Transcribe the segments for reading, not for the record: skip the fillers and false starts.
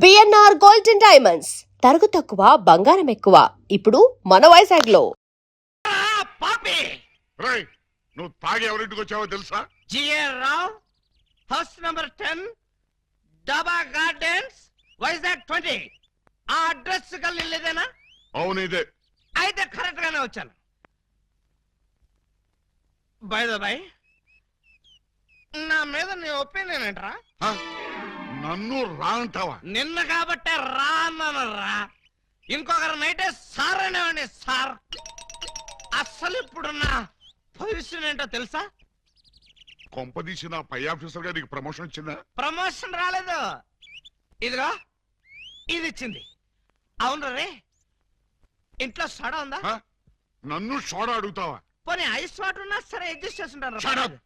BNR golden diamonds తరుగు తక్కువ బంగారం ఎక్కువ ఇప్పుడు మన వైజాగ్ లో. నువ్వు తాగి ఎవరింటికి వచ్చావో తెలుసా? జిఆర్ రావు, హౌస్ నంబర్ 10, డబా గార్డెన్స్, వైజాగ్ 20. ఆ అడ్రస్ కలిలేదేనా? అవును ఇదే. అయితే కరెక్ట్ గానే వచ్చాను. బై ద బై, నా మీద నీ ఒపీనియన్ ఏంట్రా? నన్ను రా అంటావా? నిన్న కాబట్టే రా అన్నాను రా. ఇంకొకరు నైటే సార్ అనేవాడిని సార్. అస్సలు ఇప్పుడున్న పొజిషన్ ఏంటో తెలుసా? కొంపదీసి నా పై ఆఫీసర్ గా నీకు ప్రమోషన్ వచ్చిందా? ప్రమోషన్ రాలేదు, ఇదిగో ఇది ఇచ్చింది. అవును రే, ఇంట్లో సోడా ఉందా? నన్ను సోడా అడుగుతావా? పోనీ ఐస్ వాటర్ ఉన్నా సరే అడ్జస్ట్ చేస్తుంటాను.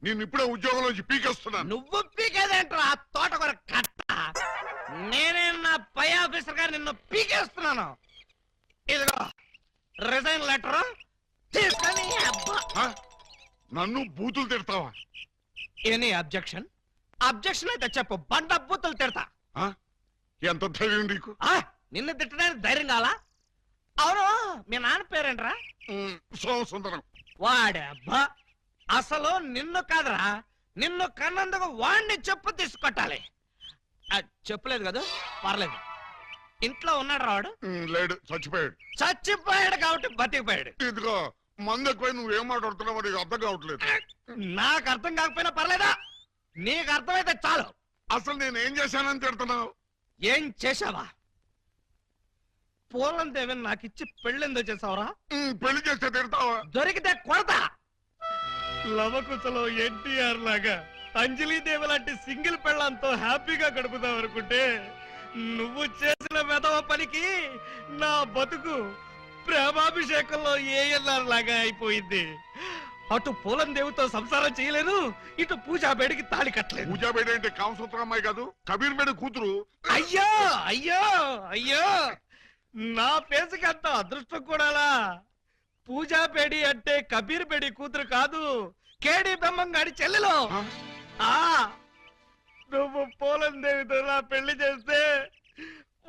నేను ఇప్పుడే ఉద్యోగంలోంచి పీకేస్తున్నాను. నువ్వు పీకేదేంట్రా తోట కొర కట్ట. నేనే నా పై ఆఫీసర్ గారు నిన్ను పీకేస్తున్నాను. ఇదిగో రిజైన్ లెటర్ తీసుకొని. నన్ను బూతులు తిడతావా? Any objection? అబ్జెక్షన్ అయితే చెప్పు, బండ బూతులు తిడతా. ఎంత ధైర్యం నీకు? నిన్ను తిట్టడానికి ధైర్యం కావాలా? అవును, మీ నాన్న పేరేంట్రా? సోమసుందరం. వాడబ్బా, అసలు నిన్ను కాదురా, నిన్ను కన్నందుకు వాడిని చెప్పు తీసుకొట్టాలి. చెప్పలేదు కదా, పర్లేదు. ఇంట్లో ఉన్నాడు రావాడు? లేడు, చచ్చిపోయాడు. చచ్చిపోయాడు కాబట్టి బతికిపోయాడు. ఇదిగో మందెక్కువై నువ్వేం మాట్లాడుతున్నావు నీకు అర్థం కావట్లేదు. నాకు అర్థం కాకపోయినా పర్లేదా? నీకు అర్థమైతే చాలు. అసలు నేను ఏం చేశానని తిడుతున్నావు? ఏం చేశావా? పూలం దేవిని నాకు ఇచ్చి పెళ్ళెందో చేసావురా? పెళ్లి చేస్తే తిడతావా? దొరికితే కొడతా. లవకుశలో ఎన్టీఆర్ లాగా అంజలీదేవి లాంటి సింగిల్ పెళ్ళంతో హ్యాపీగా గడుపుదాం అనుకుంటే నువ్వు చేసిన వెధవ పనికి నా బతుకు ప్రేమాభిషేకంలో ఏఎల్ఆర్ లాగా అయిపోయింది. అటు పూలం దేవితో సంసారం చేయలేను, ఇటు పూజా బేడికి తాళి కట్టలేదు. పూజా బేడి అంటే కామసూత్ర అమ్మాయి కాదు, కబీర్ బేడి కూతురు. అయ్యో అయ్యో అయ్యో, నా ఫేసుకి అంత అదృష్టం కూడాలా? పూజా బేడి అంటే కబీర్ బేడి కూతురు కాదు, కేడి బ్రహ్మంగాడి చెల్లెలు. నువ్వు పూలం దేవితో నా పెళ్లి చేస్తే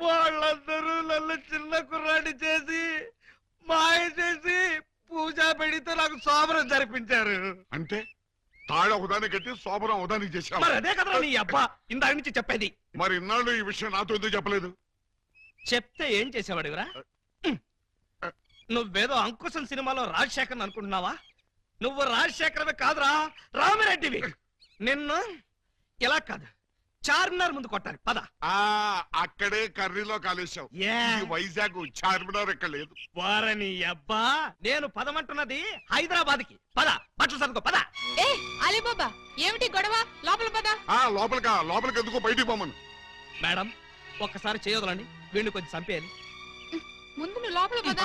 వాళ్ళందరూ నన్ను చిన్న కుర్రాడి చేసి మాయ చేసి పూజా బేడితో నాకు శోభనం జరిపించారు. అంటే తాళ ఉదాని కట్టి శోభనం ఉదానికి చేశావు. మరి అదే కదా నీ అబ్బా ఇందాక నుంచి చెప్పేది. మరి ఇన్నాళ్ళు ఈ విషయం నాతో ఎందుకు చెప్పలేదు? చెప్తే ఏం చేసేవాడివిరా? నువ్వేదో అంకుశం సినిమాలో రాజశేఖర్ అనుకుంటున్నావా? నువ్వు రాజశేఖరమే కాదురా, రామిరెడ్డివి. నిన్ను ఇలా కాదు, చార్మినార్ ముందు కొట్టాలి. పద. అక్కడే కర్రీలో కాలేశావు. వైజాగ్ చార్మినార్ ఎక్కడ లేదు. వారని అబ్బా, నేను పదమంటున్నది హైదరాబాద్ కి. పద, బట్టలు సర్దుకో. పద. ఏ అలీబాబా, ఏమిటి గొడవ? లోపల పద. లోపలికి ఎందుకో బయటికి పోమను. మేడం, ఒక్కసారి చేయొదలండి, వీడిని కొంచెం చంపేయాలి. ముందు నువ్వు లోపల పద.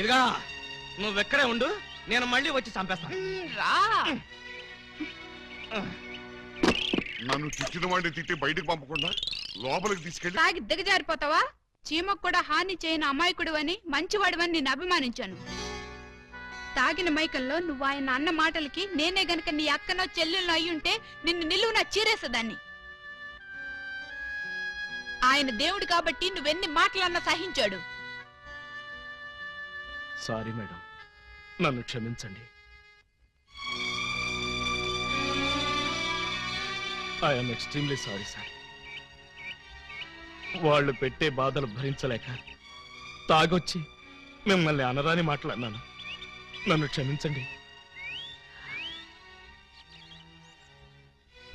ఇదిగా నువ్వెక్కడే ఉండు, నేను మళ్ళీ వచ్చి చంపేస్తాను. రా. నన్ను తిట్టిన వాడిని తిట్టి బయటకు పంపకుండా లోపలికి తీసుకెళ్ళి తాగి దిగజారిపోతావా? చీమకు కూడా హాని చేయని అమాయకుడు అని మంచివాడివని నేను అభిమానించాను. తాగిన మైకంలో నువ్వు ఆయన అన్న మాటలకి నేనే గనక నీ అక్కనో చెల్లెల్లో అయ్యుంటే నిన్ను నిలువునా చీరేసేదాన్ని. ఆయన దేవుడు కాబట్టి నువ్వెన్ని మాటలన్నా సహించాడు. సారీ మేడం, నన్ను క్షమించండి. I'm extremely sorry sir. వాళ్ళు పెట్టే బాధలు భరించలేక తాగొచ్చి మిమ్మల్ని అనరాని మాట్లాడినాను. నన్ను క్షమించండి.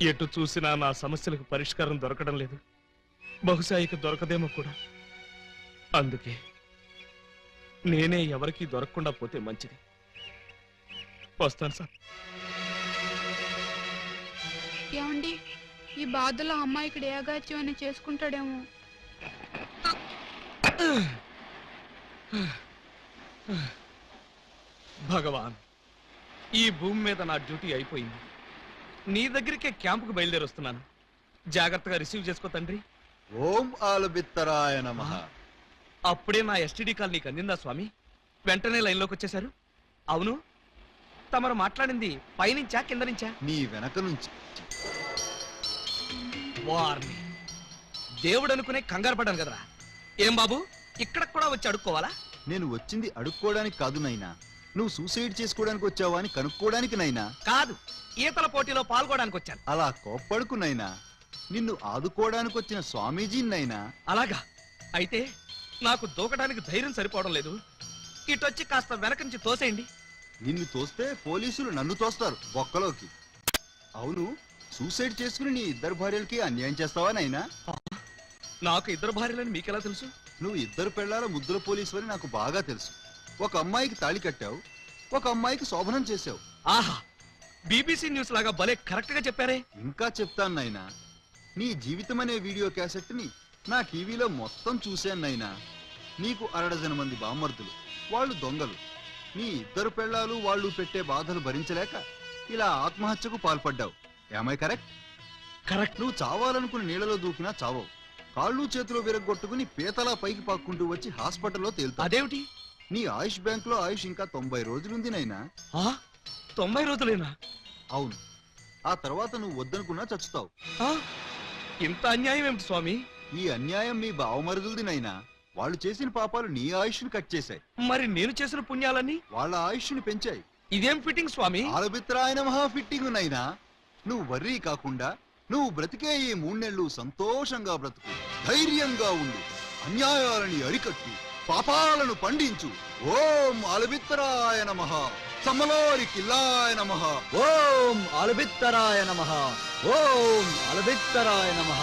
ఎటు చూసినా నా సమస్యలకు పరిష్కారం దొరకడం లేదు. బహుశా ఇక దొరకదేమో కూడా. అందుకే నేనే ఎవరికీ దొరకకుండా పోతే మంచిది. వస్తాను సార్. ఏమండి, ఈ బాధలో అమ్మాయికి ఏగాచ్యం అని చేసుకుంటాడేమో. భగవాన్, ఈ భూమి మీద నా డ్యూటీ అయిపోయింది. నీ దగ్గరికే క్యాంపుకు బయలుదేరి వస్తున్నాను. జాగ్రత్తగా రిసీవ్ చేసుకో తండ్రి. ఓం ఆలుబిత్తరాయ నమః. అప్పుడే నా ఎస్టీడీ కాల్ నీకు అందిందా స్వామి? వెంటనే లైన్లోకి వచ్చేశారు. అవును, తమరు మాట్లాడింది పైనుంచా కింద నుంచా? నీ వెనక నుంచి. వారిని దేవుడు అనుకునే కంగారు పడ్డాను కదరా. ఏం బాబు ఇక్కడ కూడా వచ్చి అడుక్కోవాలా? నేను వచ్చింది అడుక్కోవడానికి కాదు నైనా, నువ్వు సూసైడ్ చేసుకోవడానికి వచ్చావా అని కనుక్కోవడానికి నైనా. కాదు, ఈతల పోటీలో పాల్గొనడానికి వచ్చాను. అలా కోప్పడుకు నైనా, నిన్ను ఆదుకోవడానికి వచ్చిన స్వామీజీనైనా. అలాగా? అయితే నాకు దూకడానికి ధైర్యం సరిపోవడం లేదు. ఇటొచ్చి కాస్త వెనక నుంచి తోసేయండి. నిన్ను తోస్తే పోలీసులు నన్ను తోస్తారు బొక్కలోకి. అవును, సూసైడ్ చేసుకుని నీ ఇద్దరు భార్యలకి అన్యాయం చేస్తావా నైనా? నాకు ఇద్దరు భార్యలని మీకెలా తెలుసు? నువ్వు ఇద్దరు పెళ్లాల ముద్దుల పోలీసు అని నాకు బాగా తెలుసు. ఒక అమ్మాయికి తాళి కట్టావు, ఒక అమ్మాయికి శోభనం చేశావు. ఆహా, బీబీసీ న్యూస్ లాగా భలే కరెక్ట్ గా చెప్పారే. ఇంకా చెప్తాను నైనా, నీ జీవితం అనే వీడియో క్యాసెట్ ని నా టీవీలో మొత్తం చూశాను నైనా. నీకు 60 మంది బామ్మర్దులు, వాళ్ళు దొంగలు. నీ ఇద్దరు పెళ్లాలు వాళ్ళు పెట్టే బాధలు భరించలేక ఇలా ఆత్మహత్యకు పాల్పడ్డావు. ఏమై కరెక్ట్? కరెక్ట్. నువ్వు చావాలనుకుని నీళ్ళలో దూకినా చావవు. కాళ్ళు చేతులు విరగొట్టుకుని పీతలా పైకి పాక్కుంటూ వచ్చి హాస్పిటల్లో తేలుతావు. అదేమిటి? నీ ఆయుష్ బ్యాంక్ లో ఆయుష్ ఇంకా 90 రోజులుంది నైనా. 90 రోజులేనా? అవును, ఆ తర్వాత నువ్వు వద్దనుకున్నా చచ్చుతావు. ఇంత అన్యాయం ఏమిటి స్వామి? ఈ అన్యాయం మీ బావమరుదులది నైనా. వాళ్ళు చేసిన పాపాలు నీ ఆయుష్ని కట్ చేశాయి. మరి నేను చేసిన పుణ్యాలన్నీ వాళ్ళ ఆయుష్ని పెంచాయి. ఇదేం ఫిట్టింగ్ స్వామి? ఆలబిత్రాయన మహా ఫిట్టింగ్ నైనా. నువ్వు వర్రీ కాకుండా నువ్వు బ్రతికే ఈ 3 నెలలు సంతోషంగా బ్రతుకు, ధైర్యంగా ఉండు, అన్యాయాలని అరికట్టు, పాపాలను పండించు. ఓం ఆలబిత్తరాయ నమః, సమలోరి కిల్లాయ నమః. ఓం ఆలబిత్తరాయ నమః, ఓం ఆలబిత్తరాయ నమః.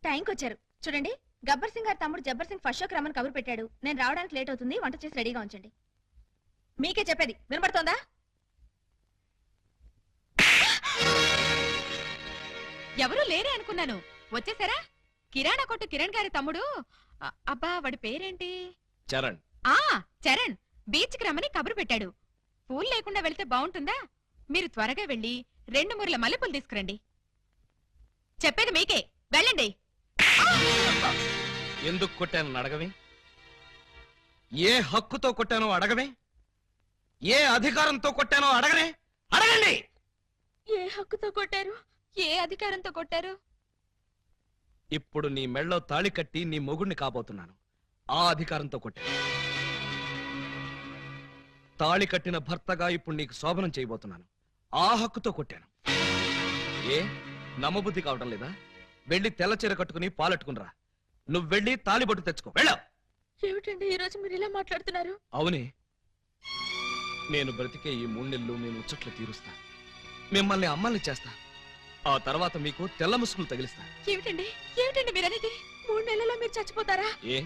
టైంకి వచ్చారు చూడండి. గబ్బర్ సింగ్ గారి తమ్ముడు జబ్బర్ సింగ్ ఫస్ట్ షోకి రమ్మని కబురు పెట్టాడు. నేను రావడానికి లేట్ అవుతుంది, వంట చేసి రెడీగా ఉంచండి. మీకే చెప్పేది వినపడుతోందా? ఎవరూ లేరే అనుకున్నాను. వచ్చేసారా? కిరాణా కొట్టు కిరణ్ గారి తమ్ముడు. అబ్బా వాడి పేరేంటి? చరణ్. చరణ్ బీచ్ కి రమ్మని కబురు పెట్టాడు. పూలు లేకుండా వెళ్తే బాగుంటుందా? మీరు త్వరగా వెళ్ళి 2 మూరల మల్లెపూలు తీసుకురండి. చెప్పేది మీకే, వెళ్ళండి. ఎందుకు కొట్టానని అడగవే? ఏ హక్కుతో కొట్టానో అడగవే? ఏ అధికారంతో కొట్టానో అడగనే? అడగండి. ఏ హక్కుతో కొట్టారు? ఏ అధికారంతో కొట్టారు? ఇప్పుడు నీ మెళ్ళో తాళి కట్టి నీ మొగుడిని కాబోతున్నాను. ఆ అధికారంతో కొట్టాను. తాళి కట్టిన భర్తగా ఇప్పుడు నీకు శోభనం చేయబోతున్నాను. ఆ హక్కుతో కొట్టాను. ఏ నమ్మబుద్ధి కావడం లేదా? వెళ్ళి తెల్ల చీర కట్టుకుని పాలెట్టుకునిరా. నువ్వు వెళ్ళి తాళిబొట్టు తెచ్చుకో. వెళ్ళావు. ఏమిటండి ఈ రోజు మీరు ఇలా మాట్లాడుతున్నారు? అవునే, నేను బ్రతికే ఈ 3 నెలలు మేము ముచ్చట్లు తీరుస్తా, మిమ్మల్ని అమ్మల్ని చేస్తా. ఆ తర్వాత మీకు తెల్ల ముసుగులు తగిలిస్తా. ఏమిటండి ఏమిటండి మీరనేది? 3 నెలల్లో మీరు చచ్చిపోతారా? ఏ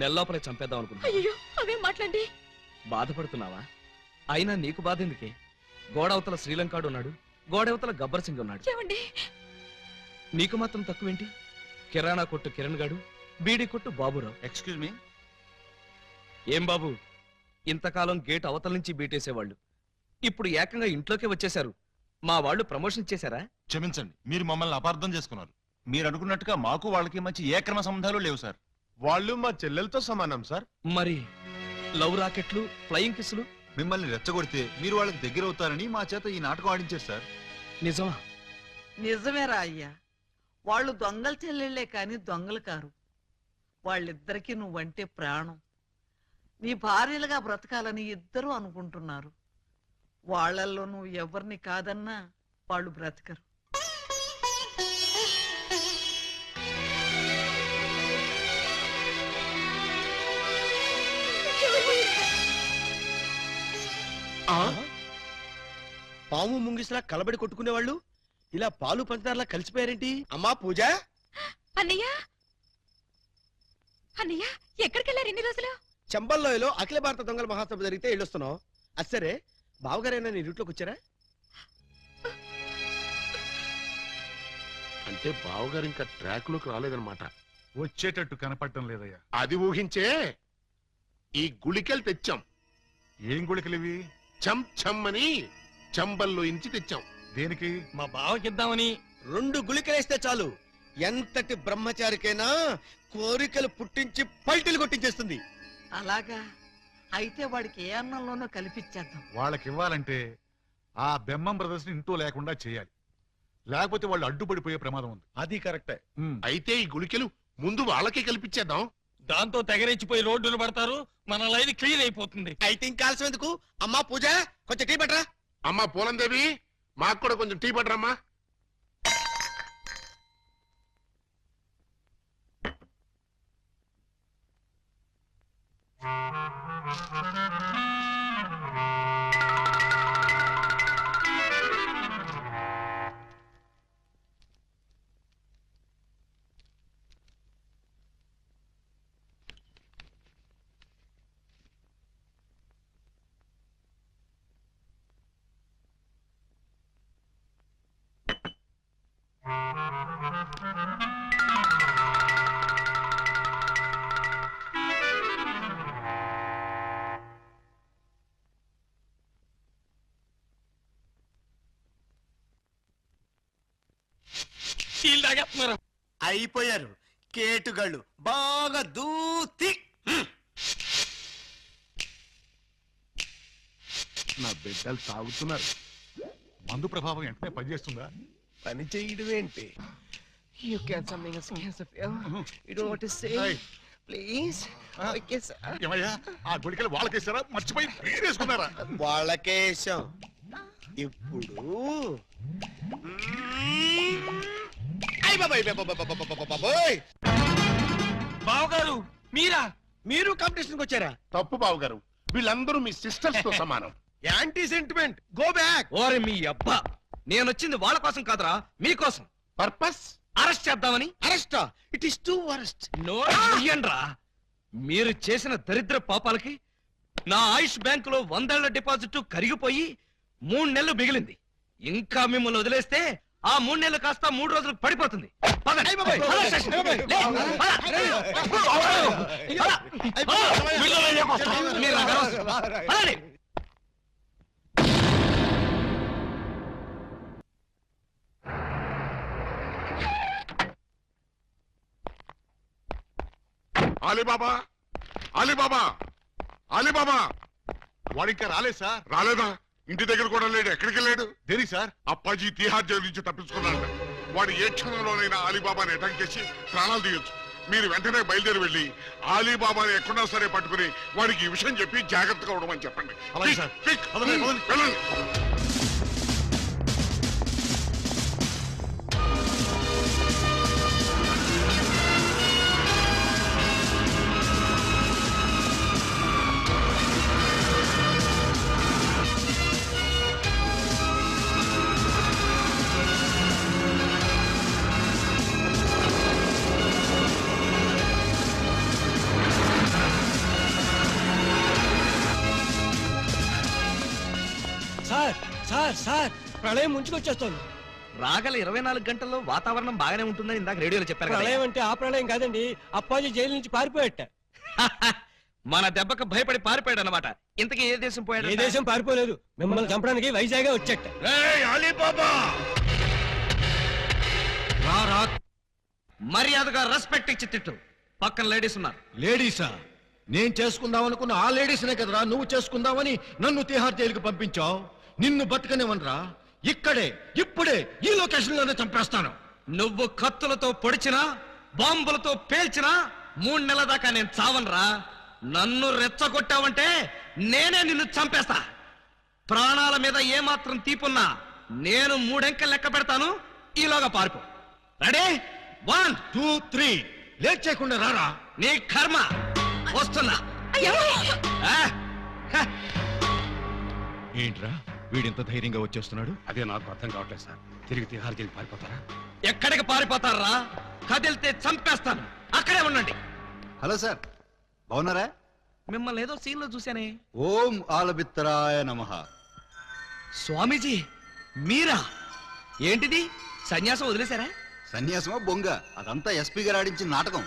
నెల్లోపలే చంపేద్దాం అనుకుంటా? అయ్యో అవేం మాట్లాడండి. బాధపడుతున్నావా? అయినా నీకు బాధ ఎందుకే? గోడవతల శ్రీలంకాడు ఉన్నాడు, గోడవతల గబ్బర్ సింగ్ ఉన్నాడు. ఏమండి? నీకు మాత్రం తక్కువేంటి? కిరాణా కొట్టు కిరణ్ గాడు, బీడీ కొట్టు బాబురావు. Excuse me. ఏం బాబు, ఇంతకాలం గేట్ అవతల నుంచి బీటేసేవాళ్ళు ఇప్పుడు ఏకంగా ఇంట్లోకే వచ్చేశారు. మా వాళ్ళు ప్రమోషన్ చేశారా? క్షమించండి, మీరు మమ్మల్ని అపార్థం చేసుకున్నారు. మీరు అనుకున్నట్టుగా మాకు వాళ్ళకి మంచి ఏక్రమ సంబంధాలు లేవు సార్. వాళ్ళు మా చెల్లెలతో సమానం సార్. మరి లవ్ రాకెట్లు, ఫ్లయింగ్ కిస్సులు? మిమ్మల్ని రెచ్చగొడితే మీరు వాళ్ళకి దగ్గర అవుతారని మా చేత ఈ నాటకం ఆడించారు సార్. నిజమా? నిజమేరా అయ్యా. వాళ్ళు దొంగల చెల్లెళ్లే కాని దొంగలు కారు. వాళ్ళిద్దరికీ నువ్వంటే ప్రాణం. నీ భార్యలుగా బ్రతకాలని ఇద్దరూ అనుకుంటున్నారు. వాళ్ళల్లో నువ్వు ఎవరిని కాదన్నా వాళ్ళు బ్రతకరు. పాము ముంగిసలా కలబడి కొట్టుకునేవాళ్ళు ఇలా పాలు పంచదారలా కలిసిపోయారేంటి? అమ్మా పూజ. అన్నయ్య అన్నయ్య ఎక్కడికెళ్ళారు ఇన్ని రోజులు? చంబల్లోయలో అఖిల భారత దొంగల మహాసభ జరిగితే వెళ్ళొస్తున్నావు. అసరే బావగారైనా నీ రూట్లోకి వచ్చారా? అంటే బావగారు ఇంకా ట్రాక్ లోకి రాలేదన్నమాట. వచ్చేటట్టు కనపడటం లేదయ్యా. అది ఊహించే ఈ గుళికలు తెచ్చాం. ఏం గుళికలు ఇవి? చం చం అని చంబల్లో ఇంచి తెచ్చాం. దేనికి? మా బావకిద్దామని. 2 గుళికలేస్తే చాలు, ఎంతటి బ్రహ్మచారికైనా కోరికలు పుట్టించి పల్టీలు కొట్టించేస్తుంది. అలాగా అయితే వాడికి ఏ అన్నంలోనో కల్పించేద్దాం. వాళ్ళకి ఇవ్వాలంటే ఆ బెమ్మం బ్రదర్స్ ని ఇంట్లో లేకుండా చేయాలి, లేకపోతే వాళ్ళు అడ్డుపడిపోయే ప్రమాదం ఉంది. అది కరెక్టే. అయితే ఈ గుళికలు ముందు వాళ్ళకే కల్పించేద్దాం. దాంతో తెగరెచ్చిపోయి రోడ్డును పడతారు, మన లైన్ క్లియర్ అయిపోతుంది. అయితే ఇంకా ఆలస్యం ఎందుకు? అమ్మా పూజ, కొంచెం టీ పట్టరా. అమ్మా పూలందేవి, మాకు కూడా కొంచెం టీ పట్టరమ్మా. అయిపోయారు కేటుగాళ్ళు బాగా దూతి. నా బిడ్డలు తాగుతున్నారు. మందు ప్రభావం వెంటనే పనిచేస్తుందా? పని చేయడం ఏంటి? You get something else, you don't want to say, Hey. please? I guess. ఏమయ్యా, ఆ గుళికలు వాళ్ళకేసారా, మర్చిపోయి వేసుకున్నారా? వాళ్ళకేశం. ఇప్పుడు అయ్ బాబాయ్, బాబాయ్. బావగారు మీరా? మీరు కాంపిటీషన్ వచ్చారా? తప్పు బావు గారు, వీళ్ళందరూ మీ సిస్టర్స్ తో సమానం. Anti sentiment, go back. ఓరే మీ అబ్బా, నేనొచ్చింది వాళ్ళ కోసం కాదురా, మీకోసం. పర్పస్ అరెస్ట్ చేద్దామని. Arrest? It is too worst. నోయ్యండ్రా, మీరు చేసిన దరిద్ర పాపాలకి నా ఆయుష్ బ్యాంకులో 100 ఏళ్ల డిపాజిట్ కరిగిపోయి 3 నెలలు మిగిలింది. ఇంకా మిమ్మల్ని వదిలేస్తే ఆ 3 నెలలు కాస్త 3 రోజులకు పడిపోతుంది. పదండి. అయ్ బాబాయ్, పద స్టేషన్. అయ్ బాబాయ్. లే, పద. వీళ్ళలో ఏమొస్తా? మీరు నాకు అనవసరం. పదండి. Alibaba, Alibaba, Alibaba. వాడు ఇంకా రాలేదు సార్. రాలేదా? ఇంటి దగ్గర కూడా లేడు. ఎక్కడికి వెళ్ళాడు? దేనికి సార్? అప్పాజీ తిహార్ జైలు నుంచి తప్పించుకున్నాడు. వాడు ఏ క్షణంలోనైనా అలీబాబాని అటాక్ చేసి ప్రాణాలు తీయొచ్చు. మీరు వెంటనే బయలుదేరి వెళ్ళి అలీబాబాని ఎక్కడా సరే పట్టుకుని వాడికి ఈ విషయం చెప్పి జాగ్రత్తగా ఉండమని చెప్పండి. అలాగే సార్. క్విక్, పదండి, పదండి. వెళ్ళండి. సార్ సార్ సార్, ప్రళయం ముంచుకొచ్చేస్తోంది. రాగల 24 గంటల్లో వాతావరణం బాగానే ఉంటుందని ఇందాక రేడియోలో చెప్పారు కదా. ప్రళయం అంటే ఆ ప్రళయం కాదండి, అప్పాజీ జైలు నుంచి పారిపోయట. మన దెబ్బకు భయపడి పారిపోయాడు అనమాట. ఇంతకీ ఏ దేశం పోయాడు? ఏ దేశం పారిపోలేదు, మిమ్మల్ని చంపడానికి వైజాగ్ వచ్చేట. అలీబాబా, మర్యాదగా రెస్పెక్ట్ ఇచ్చి తిట్టు. పక్కన లేడీస్ ఉన్నారు. లేడీసా? నేను చేసుకుందాం అనుకున్న ఆ లేడీస్నే కదరా నువ్వు చేసుకుందామని నన్ను తిహార్ జైలుకి పంపించావు. నిన్ను బతకనివ్వనరా, ఇక్కడే ఇప్పుడే ఈ లొకేషన్ లోనే చంపేస్తాను. నువ్వు కత్తులతో పొడిచినా బాంబులతో పేల్చినా 3 నెలల దాకా నేను చావనరా. నన్ను రెచ్చగొట్టావంటే నేనే నిన్ను చంపేస్తా. ప్రాణాల మీద ఏమాత్రం తీపున్నా నేను 3 అంకెలు లెక్క పెడతాను. ఈలోగా పారిపో. రెడీ? 1 2 3 లేట్ చేయకుండా రారా. నీ కర్మ. వస్తున్నా. ఆ? హ. ఏంట్రా వీడింత ధైర్యంగా వచ్చేస్తున్నాడు? అదే నాకు అర్థం కావట్లేదు సార్. తిరిగి తిహార్ జైలు పారిపోతారా? ఎక్కడికి పారిపోతారా? కదిలితే చంపేస్తాను. అక్కడే ఉండండి. హలో సార్, బాగున్నారా? మిమ్మల్ని ఏదో సీన్ లో చూశానే. ఓం ఆలబిత్తరాయ నమః. స్వామీజీ మీరా? ఏంటిది, సన్యాసం వదిలేశారా? సన్యాసమా బొంగ, అదంతా ఎస్పీ గారు ఆడించిన నాటకం.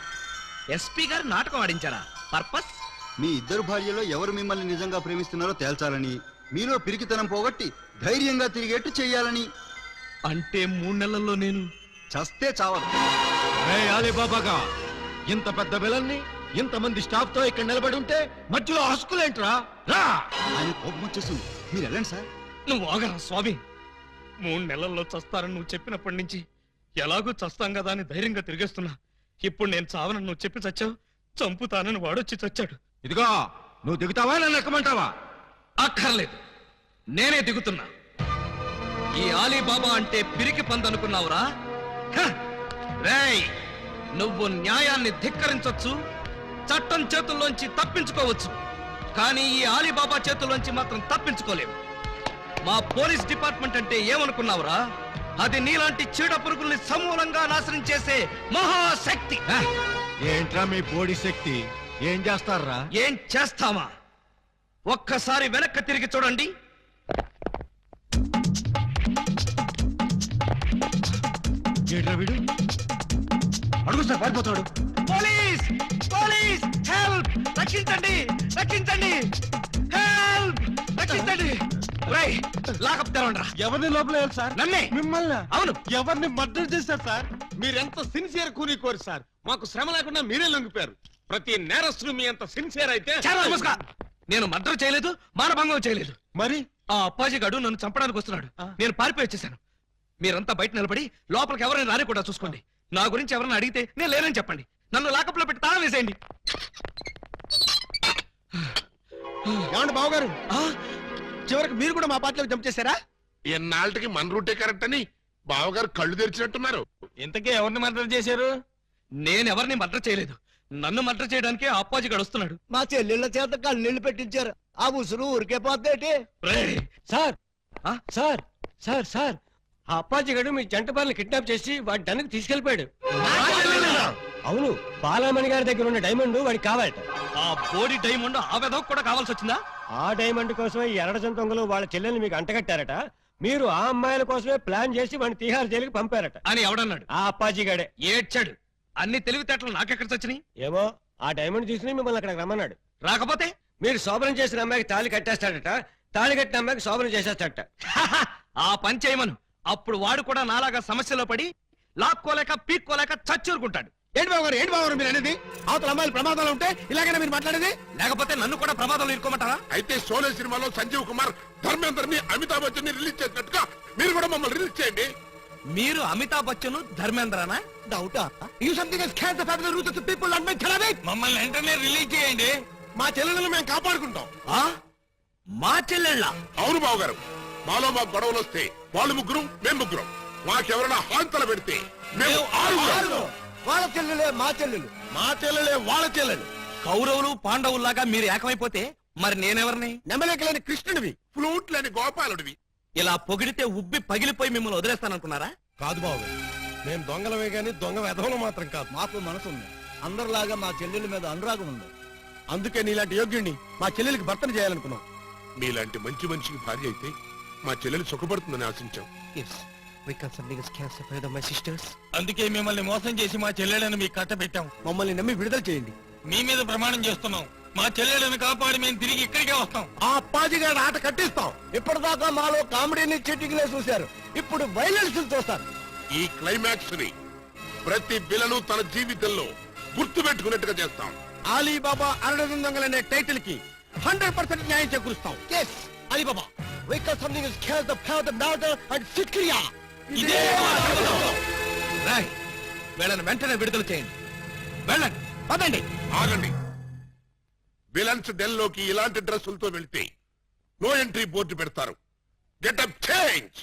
ఎస్పీ గారు నాటకం ఆడించారా? పర్పస్? మీ ఇద్దరు భార్యలో ఎవరు మిమ్మల్ని నిజంగా ప్రేమిస్తున్నారో తేల్చాలని, మీలో పిరికితనం పోగొట్టి ధైర్యంగా తిరిగేట్టు చెయ్యాలని. అంటే 3 నెలల్లో నేను చస్తే చావదు. అలీబాబాగా ఇంత పెద్ద విలన్ని ఇంతమంది స్టాఫ్ తో ఇక్కడ నిలబడి ఉంటే మధ్యలో హస్కులేంట్రా? రా. ఆయన కోపం వచ్చేస్తుంది, మీరు వెళ్ళండి సార్. నువ్వు ఆగరా స్వామి. 3 నెలల్లో చస్తారని నువ్వు చెప్పినప్పటి నుంచి ఎలాగూ చస్తాం కదా అని ధైర్యంగా తిరిగేస్తున్నా. ఇప్పుడు నేను చావనని నువ్వు చెప్పి చచ్చావు, చంపుతానని వాడొచ్చి చచ్చాడు. ఇదిగో నువ్వు దిగుతావా నన్ను ఎక్కమంటావా? అక్కర్లేదు, నేనే దిగుతున్నా. ఈ ఆలీబాబా అంటే పిరికి పందనుకున్నావురా? రేయ్, నువ్వు న్యాయాన్ని ధిక్కరించొచ్చు, చట్టం చేతుల్లోంచి తప్పించుకోవచ్చు, కానీ ఈ ఆలీబాబా చేతుల్లోంచి మాత్రం తప్పించుకోలేవు. మా పోలీస్ డిపార్ట్మెంట్ అంటే ఏమనుకున్నావురా? అది నీలాంటి చీడ పురుగుల్ని సమూలంగా నాశనం చేసే మహాశక్తి. ఏంట్రా మీ బోడి శక్తి? ఏం చేస్తారా? ఏం చేస్తామా? ఒక్కసారి వెనక్కి తిరిగి చూడండి. ఏంట్రా వీడు? అడుగు సార్, పారిపోతాడు. Police, police, help! రక్షించండి, రక్షించండి, హెల్ప్! రక్షించండి. రేయ్, లాకప్ తెరవండి రా. ఎవరిని లోపల సార్? నన్నే. మిమ్మల్ని? అవును. ఎవరిని మర్డర్ చేశారు సార్? మీరెంత సిన్సియర్ కూని సార్. మాకు శ్రమ లేకుండా మీరే లొంగిపోయారు. ప్రతి నేరస్తులు మీ అంత సిన్సియర్ అయితే. నేను మర్డర్ చేయలేదు, మానభంగం చేయలేదు. మరి ఆ అప్పాజీ గాడు నన్ను చంపడానికి వస్తున్నాడు. నేను పారిపోయి వచ్చేసాను. మీరంతా బయట నిలబడి లోపలికి ఎవరైనా రాని కూడా చూసుకోండి. నా గురించి ఎవరైనా అడిగితే నేను లేనని చెప్పండి. నన్ను లాకప్ లో పెట్టి తాళం వేసేయండి. ఏమండి బావగారు, చివరికి మీరు కూడా మా పార్టీలోకి జంప్ చేశారా? ఎన్నాళ్ళకి మన రూటే కరెక్ట్ అని బావగారు కళ్ళు తెరిచినట్టున్నారు. ఇంతకే ఎవరిని మర్డర్ చేశారు? నేను ఎవరిని మర్డర్ చేయలేదు. నన్ను మర్డర్ చేయడానికి ఆ అప్పాజీ గాడు వస్తున్నాడు. మా చెల్లెళ్ళ చేత కళ్ళీళ్ళు పెట్టించారు. ఆ ఉసురు ఊరికే పోతేటి. సార్ సార్ సార్ సార్ ఆ అప్పాజీ గడు మీ జంట బాలను కిడ్నాప్ చేసి వాడి డన్కి తీసుకెళ్లిపోయాడు. అవును, బాలామణి గారి దగ్గర ఉన్న డైమండ్ వాడికి కావాలట. ఆ బోడి డైమండ్ ఆ వెధవ కూడా కావాల్సి వచ్చిందా? ఆ డైమండ్ కోసమే ఈ ఎర్రజం దొంగలు వాళ్ళ చెల్లెల్ని మీకు అంటగట్టారట. మీరు ఆ అమ్మాయిల కోసమే ప్లాన్ చేసి వాడిని తిహార్ జైలుకి పంపారట అని ఎవడన్నాడు? ఆ అప్పాజీ గడే. ఏడ్చాడు. అన్ని తెలివితేటలు నాకెక్కడ చచ్చినాయి? ఏమో ఆ డైమండ్ తీసుకుని మిమ్మల్ని అక్కడికి రమ్మన్నాడు. రాకపోతే మీరు శోభనం చేసిన అమ్మాయికి తాళి కట్టేస్తాడట, తాళి కట్టిన అమ్మాయికి శోభనం చేసేస్తాడట. ఆ పని చేయమను. అప్పుడు వాడు కూడా నాలాగా సమస్యలో పడి లాక్కోలేక పీక్కోలేక చచ్చూరుకుంటాడు. ఏంటి బాబు గారు, ఏంటి బాబు గారు మీరు అనేది? అవతల అమ్మాయిలు ప్రమాదాలు ఉంటే ఇలాగైనా మీరు మాట్లాడేది? లేకపోతే నన్ను కూడా ప్రమాదంలో ఇరుకోమంటారా? అయితే షోలే సినిమాలో సంజీవ్ కుమార్ ధర్మేందర్ని అమితాబ్ బచ్చన్ ని రిలీజ్ చేసినట్టుగా మీరు కూడా మమ్మల్ని రిలీజ్ చేయండి. మీరు అమితాబ్ బచ్చన్ ధర్మేంద్రనా? డౌటా? You something has can the family roots of the people and make ఖరాబ్. మమ్మల్ని వెంటనే రిలీజ్ చేయండి. మా చెల్లెలను మేము కాపాడుకుంటాం. మా చెల్లెళ్ళ? అవును బావగారు, మాలో మా గొడవలు వస్తే వాళ్ళు ముగ్గురు, మేము ముగ్గురం. మాకెవరైనా హాంతలు పెడితే మేము ఆరుగురం. వాళ్ళ చెల్లెలే మా చెల్లెలు, మా చెల్లెలే వాళ్ళ చెల్లెలు. కౌరవులు పాండవుల్లాగా మీరు ఏకమైపోతే మరి నేనెవరిని? నెమలేకలేని కృష్ణుడివి, ఫ్లూట్ లేని గోపాలుడివి. ఇలా పొగిడితే ఉబ్బి పగిలిపోయి మిమ్మల్ని వదిలేస్తాననుకున్నారా? కాదు బాబు, మేము దొంగలమే గాని దొంగ వెధవలు మాత్రం కాదు. మాకు మనసు ఉంది, అందరిలాగా మా చెల్లెల మీద అనురాగం ఉంది. అందుకే నీలాంటి యోగ్యుడిని మా చెల్లెలికి భర్తను చేయాలనుకున్నాం. మీలాంటి మంచి మనిషికి భార్య అయితే మా చెల్లెలు సుఖపడుతుందని ఆశించాం. అందుకే మిమ్మల్ని మోసం చేసి మా చెల్లెలను మీకు కట్ట పెట్టాం. మమ్మల్ని నమ్మి విడుదల చేయండి. మీ మీద ప్రమాణం చేస్తున్నాం. మా చెల్లెలను కాపాడి మేము తిరిగి ఇక్కడికే వస్తాం. ఆ అప్పాజీ గారి ఆట కట్టిస్తాం. ఇప్పటిదాకా మాలో కామెడీని చెట్టింగ్లే చూశారు, ఇప్పుడు వైలెన్స్ చూస్తారు. ఈ క్లైమాక్స్ ని ప్రతి విలను తన జీవితంలో గుర్తు పెట్టుకున్నట్టుగా చేస్తాం. అలీబాబా అరడజన్ దొంగలనే టైటిల్ కి 100% న్యాయం చేకూరుస్తాం. Yes, Alibaba. Because something is killed the power the murder and Sikriya. ఇదే వీళ్ళని వెంటనే విడుదల చేయండి. వెళ్ళండి, పదండి. ఆగండి. విలన్స్ డెల్ లోకి ఇలాంటి డ్రెస్సులతో వెళ్తే నో ఎంట్రీ బోర్డు పెడతారు. Getup change.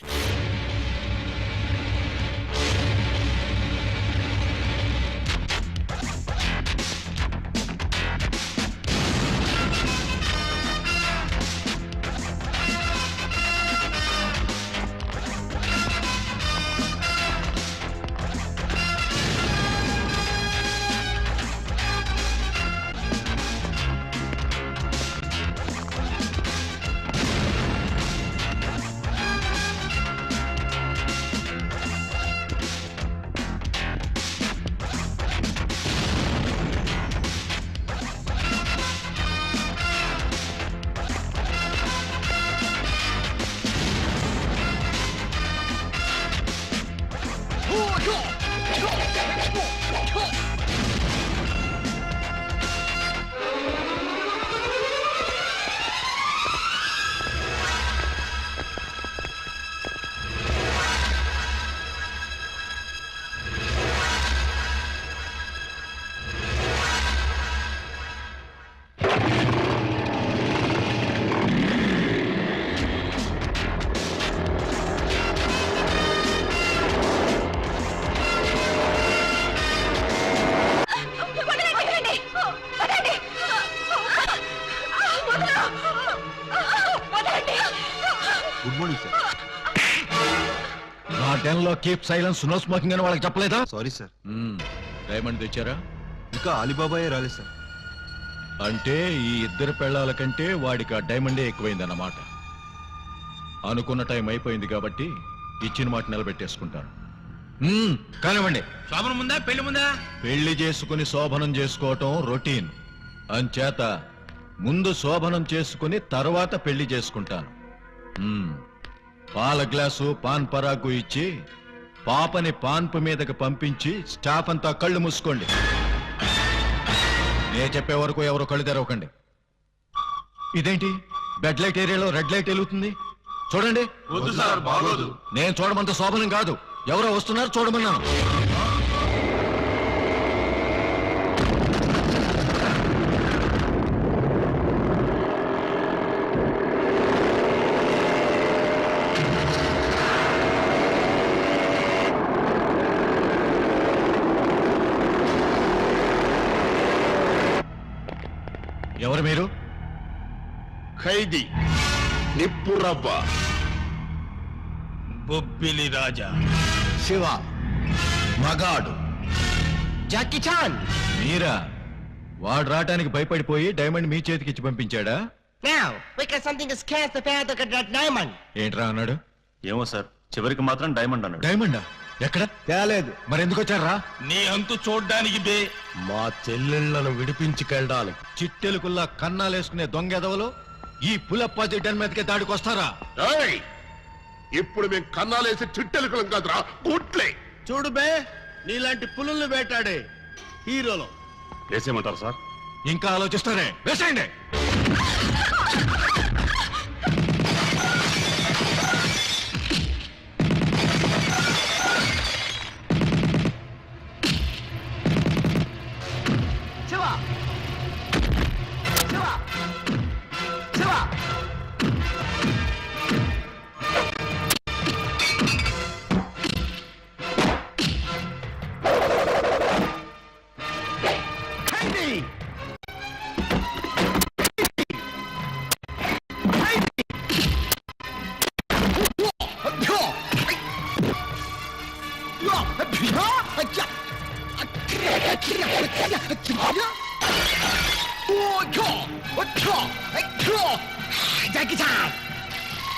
డెన్ లో కీప్ సైలెన్స్ నో స్మోకింగ్ అని వాళ్ళకి చెప్పలేదా? Sorry sir. డైమండ్ తెచ్చారా? ఇంకా అలీబాబాయే రాలేదు సార్. అంటే ఈ ఇద్దరు పెళ్ళాల కంటే వాడికి ఆ డైమండే ఎక్కువైందన్నమాట. అనుకున్న టైం అయిపోయింది కాబట్టి ఇచ్చిన మాట నిలబెట్టేసుకుంటాను. కానివ్వండి. శోభనం ముందా పెళ్లి ముందా? పెళ్లి చేసుకుని శోభనం చేసుకోవటం రొటీన్ అంచేత ముందు శోభనం చేసుకుని తర్వాత పెళ్లి చేసుకుంటాను. పాల గ్లాసు పాన్ పరాకు ఇచ్చి పాపని పాన్పు మీదకి పంపించి స్టాఫ్ అంతా కళ్ళు మూసుకోండి. నే చెప్పే వరకు ఎవరు కళ్ళు తెరవకండి. ఇదేంటి బెడ్ లైట్ ఏరియాలో రెడ్ లైట్ వెలుగుతుంది? చూడండి. వద్దు సార్, బాగోదు. నేను చూడమంత శోభనం కాదు, ఎవరో వస్తున్నారు చూడమన్నాను. ఎవరు మీరు? ఖైదీ నిప్పురవ్వ. బొబ్బిలి రాజా. శివ మగాడు. Jackie Chan. మీరా? వాడు రావటానికి భయపడిపోయి డైమండ్ మీ చేతికి ఇచ్చి పంపించాడా? Now, because something has cast the path of that diamond. ఏంట్రా అన్నాడు? ఏమో సార్, చివరికి మాత్రం డైమండ్ అన్నాడు. డైమండా? ఎక్కడ? తేలేదు. మరి ఎందుకు వచ్చారా? నీ అంతు చూడ్డానికి బే. మా చెల్లెళ్లను విడిపించుకెళ్ళడానికి. చిట్టెలుకుల్లా కన్నాలేసుకునే దొంగెదవలు ఈ పులప్పాజి డెన్ మీదకే దాడికి వస్తారా? ఏయ్! ఇప్పుడు మేము కన్నాలేసి చిట్టెలుకలం కాదురా, గుట్లే. చూడు బే, నీలాంటి పులుల్ని వేటాడే హీరోలో. వేసేయమంటారు సార్? ఇంకా ఆలోచిస్తారే, వేసేయండి.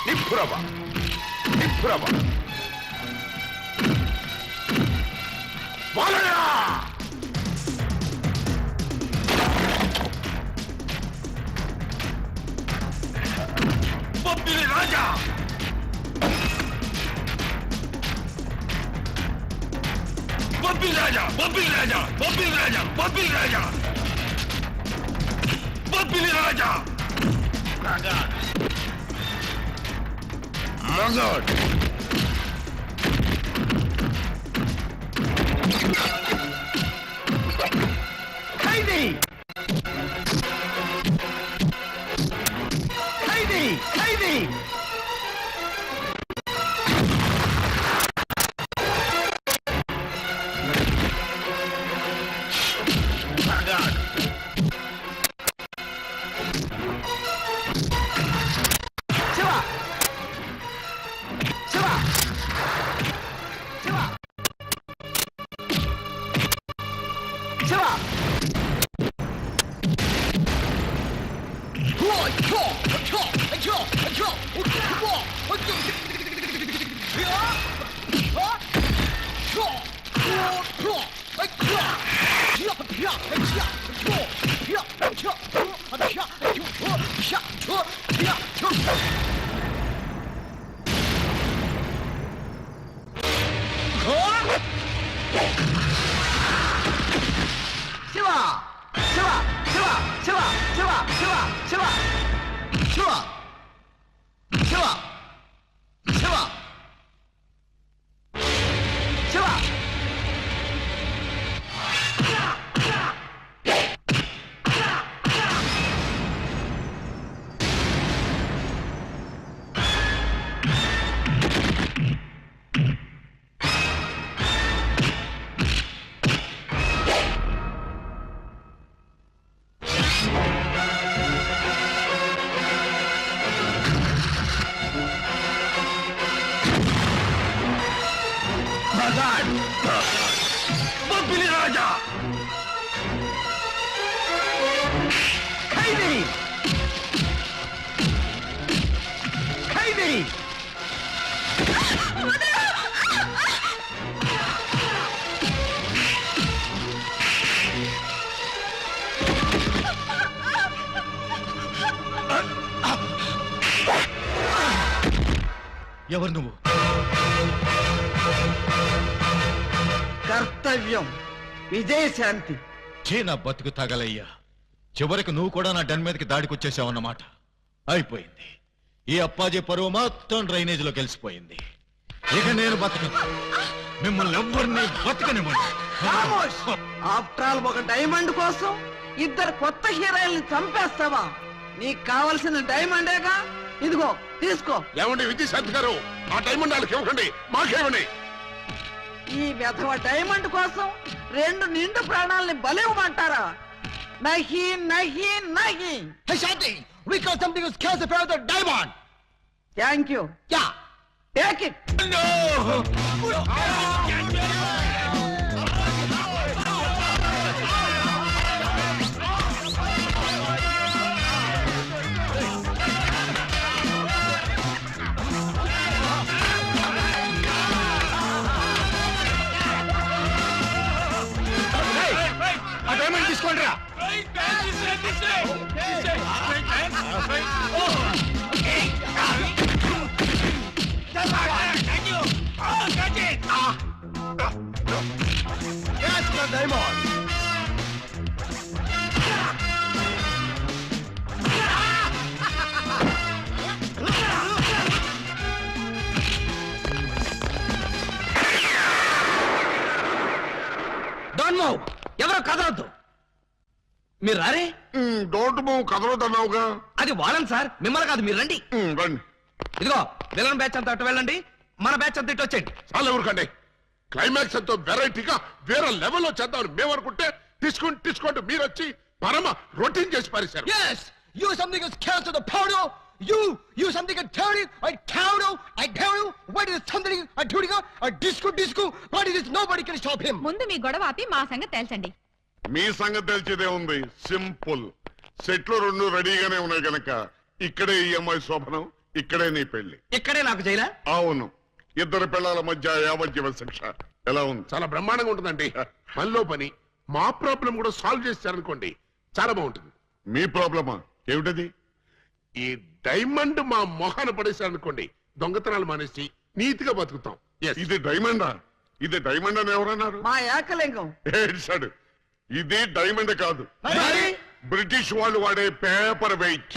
నిప్పురవ్వ, నిప్పురవ్వ. బాలయ్య! బొబ్బిలి రాజా. బొబ్బిలి రాజా, బొబ్బిలి రాజా, బొబ్బిలి రాజా, బొబ్బిలి రాజా, బొబ్బిలి రాజా. మగాడ్. ఖైదీ! ఖైదీ! ఖైదీ! బొబ్బిలి రాజా ఖైదీ ఖైదీ ఎవరు నువ్వు? కర్తవ్యం విజయశాంతి. చే నా బతుకు తగలయ్యా. చివరికి నువ్వు కూడా నా డన్ మీదకి దాడికి వచ్చేసావన్నమాట. అయిపోయింది. ఈ అప్పాజీ పరువు మొత్తం డ్రైనేజ్ లో కలిసిపోయింది. ఇక నేను బతకను. మిమ్మల్ని ఎవ్వరిని బతకనివ్వండి. ఆఫ్టర్ ఆల్ ఒక డైమండ్ కోసం ఇద్దరు కొత్త హీరోయిల్ని చంపేస్తావా? నీకు కావలసిన డైమండేగా, ఇదిగో తీసుకో. ఏమండి విజయశాంతి గారు, ఆ డైమండ్ వాళ్ళకి ఇవ్వకండి, మాకేమండి. ఈ వెధవ డైమండ్ కోసం 2 నిండు ప్రాణాలని బలివ్వమంటారా? నహి నహి నహి. Hey Shanti, we got something who's cares about the diamond. Thank you. Yeah. Take it. ఆ డైమండ్ తీసుకోండి రా. That's the diamond. Don't move. ఎవరో కదలొద్దు. మీరు రారే? డోంట్ మూవ్ కదలొద్దన్నావుగా. అది వాళ్ళని సార్, మిమ్మల్ని కాదు, మీరు రండి. రండి. ఇదిగో విలన్ బ్యాచ్ అంతా అటు వెళ్ళండి, మన బ్యాచ్ అంతా ఇటు వచ్చేయండి. చాలా ఊరుకండి. క్లైమాక్స్ ఎంతో వెరైటీగా వేరే లెవెల్లో చేద్దామని మేము అనుకుంటే తీసుకుంటూ మీరు వచ్చి పరమ రొటీన్ చేసి పారేశారు. Yes, you something is cancel the powder. You something a dirty, I counter, I tell you, what is something a dirty, a disco, what is this? Nobody can stop him. ముందు మీ గొడవ ఆపి మా సంగతి తేల్చండి. మీ సంగతి తెలిసేదే ఉంది. Simple. సెట్లు 2 రెడీగానే ఉన్నాయి గనక ఇక్కడే ఈ అమ్మాయి శోభనం, ఇక్కడే నీ పెళ్లి. ఇక్కడే నాకు చేయరా? అవును. 2 పిల్లల మధ్య యావజ్జీవ శిక్ష. ఎలా ఉంది? చాలా బ్రహ్మాండంగా ఉంటుందండి. పనిలో పని మా ప్రాబ్లం కూడా సాల్వ్ చేస్తారనుకోండి, చాలా బాగుంటుంది. మీ ప్రాబ్లమా ఏమిటది? ఈ డైమండ్ మా మొహాన పడేశారనుకోండి, దొంగతనాలు మానేసి నీతిగా బతుకుతాం. ఇది డైమండా? ఇది డైమండ్ అని ఎవరన్నారు? మా ఏకలింగం. ఏడ్చాడు. ఇది డైమండ్ కాదు, బ్రిటిష్ వాళ్ళు వాడే పేపర్ వెయిట్.